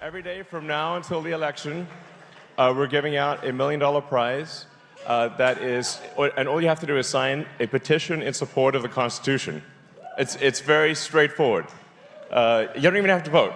Every day from now until the election, we're giving out $1 million prize. And all you have to do is sign a petition in support of the Constitution. It's very straightforward. You don't even have to vote.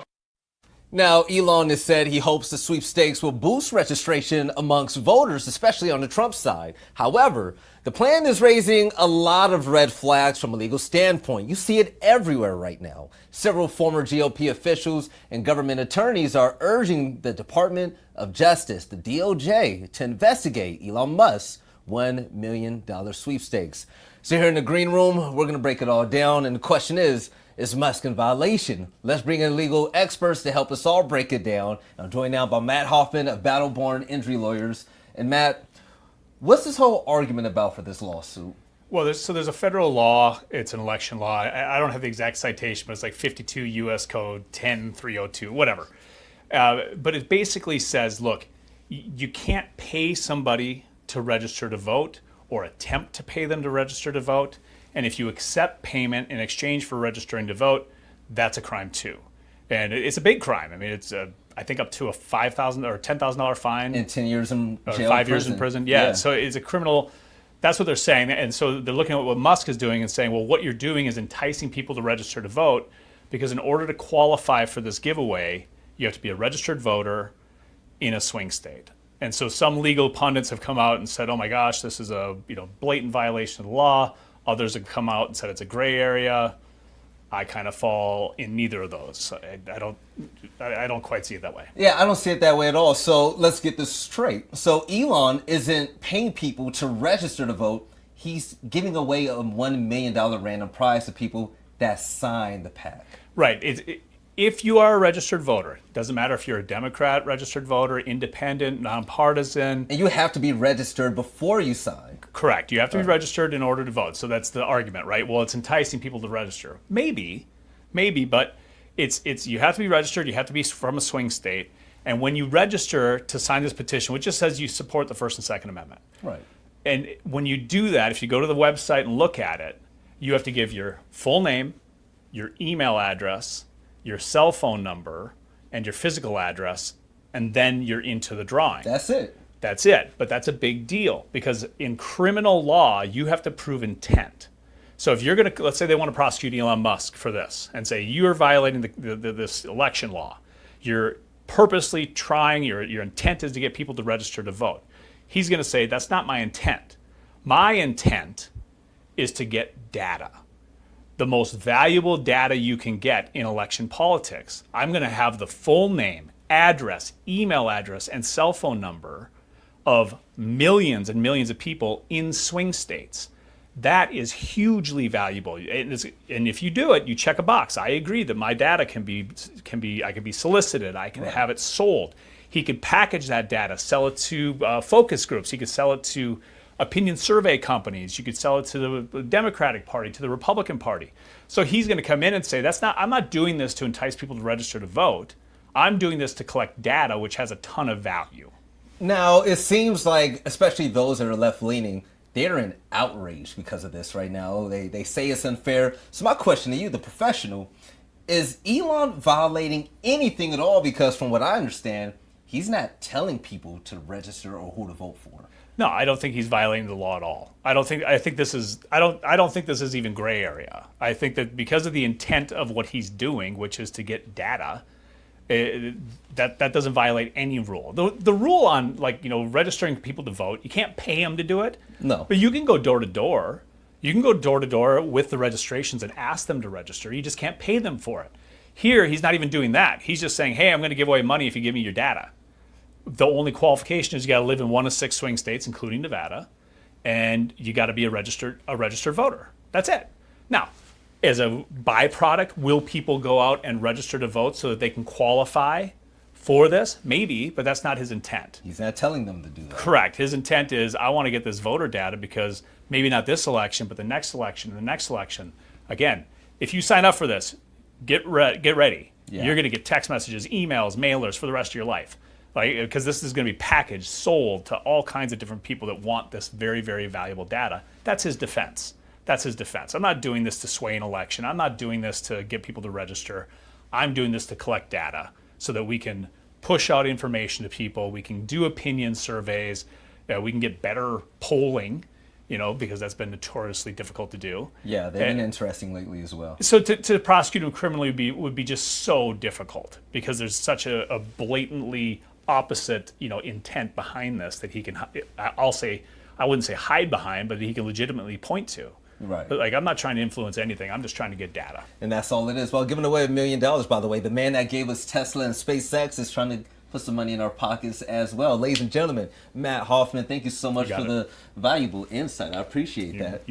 Now, Elon has said he hopes the sweepstakes will boost registration amongst voters, especially on the Trump side. However, the plan is raising a lot of red flags from a legal standpoint. You see it everywhere right now. Several former GOP officials and government attorneys are urging the Department of Justice, the DOJ, to investigate Elon Musk's $1 million sweepstakes. So here in the green room, we're going to break it all down. And the question is Musk in violation? Let's bring in legal experts to help us all break it down. I'm joined now by Matt Hoffman of Battleborn Injury Lawyers. And Matt, what's this whole argument about for this lawsuit? Well, there's a federal law. It's an election law. I don't have the exact citation, but it's like 52 U.S. Code 10302, whatever. But it basically says, look, you can't pay somebody to register to vote or attempt to pay them to register to vote. And if you accept payment in exchange for registering to vote, that's a crime too. And it's a big crime. I mean, it's I think up to a $5,000 or $10,000 fine. And 10 years in jail, 5 years in prison. Yeah, so it's a criminal. That's what they're saying. And so they're looking at what Musk is doing and saying, well, what you're doing is enticing people to register to vote, because in order to qualify for this giveaway, you have to be a registered voter in a swing state. And so some legal pundits have come out and said, oh my gosh, this is a blatant violation of the law. Others have come out and said it's a gray area. I kind of fall in neither of those. I don't quite see it that way. Yeah, I don't see it that way at all. So let's get this straight. So Elon isn't paying people to register to vote. He's giving away a $1 million random prize to people that sign the pack. Right. If you are a registered voter, it doesn't matter if you're a Democrat registered voter, independent, nonpartisan. And you have to be registered before you sign. Correct. You have to be registered in order to vote. So that's the argument, right? Well, it's enticing people to register. Maybe, but it's you have to be registered. You have to be from a swing state. And when you register to sign this petition, which just says you support the First and Second Amendment. Right. And when you do that, if you go to the website and look at it, you have to give your full name, your email address, your cell phone number, and your physical address, and then you're into the drawing. That's it. That's it. But that's a big deal, because in criminal law, you have to prove intent. So if you're going to, let's say they want to prosecute Elon Musk for this and say you're violating this election law, you're purposely trying, your intent is to get people to register to vote. He's going to say, that's not my intent. My intent is to get data. The most valuable data you can get in election politics. I'm going to have the full name, address, email address, and cell phone number of millions and millions of people in swing states. That is hugely valuable. And if you do it, you check a box. I agree that my data can be I can be solicited. I can have it sold. He could package that data, sell it to focus groups. He could sell it to opinion survey companies. You could sell it to the Democratic Party, to the Republican Party. So he's going to come in and say, I'm not doing this to entice people to register to vote. I'm doing this to collect data, which has a ton of value. Now, it seems like, especially those that are left-leaning, they're in outrage because of this right now. They say it's unfair. So my question to you, the professional, is Elon violating anything at all? Because from what I understand, he's not telling people to register or who to vote for. No, I don't think he's violating the law at all. I don't think this is even gray area. I think that because of the intent of what he's doing, which is to get data, that doesn't violate any rule. The rule on registering people to vote, you can't pay them to do it. No. But you can go door to door. You can go door to door with the registrations and ask them to register. You just can't pay them for it. Here, he's not even doing that. He's just saying, hey, I'm going to give away money if you give me your data. The only qualification is you got to live in one of 6 swing states, including Nevada, and you got to be a registered voter. That's it. Now, as a byproduct, will people go out and register to vote so that they can qualify for this? Maybe, but that's not his intent. He's not telling them to do that. Correct. His intent is, I want to get this voter data because maybe not this election, but the next election and the next election. Again, if you sign up for this, get ready. Yeah. You're going to get text messages, emails, mailers for the rest of your life. Because this is going to be packaged, sold to all kinds of different people that want this very, very valuable data. That's his defense. I'm not doing this to sway an election. I'm not doing this to get people to register. I'm doing this to collect data so that we can push out information to people. We can do opinion surveys. We can get better polling, because that's been notoriously difficult to do. Yeah, they've been interesting lately as well. So to prosecute him criminally would be just so difficult because there's such a blatantly opposite, intent behind this that he can, I wouldn't say hide behind, but he can legitimately point to. Right. But I'm not trying to influence anything. I'm just trying to get data. And that's all it is. Well, giving away $1 million, by the way. The man that gave us Tesla and SpaceX is trying to put some money in our pockets as well. Ladies and gentlemen, Matt Hoffman, thank you so much for the valuable insight. I appreciate that.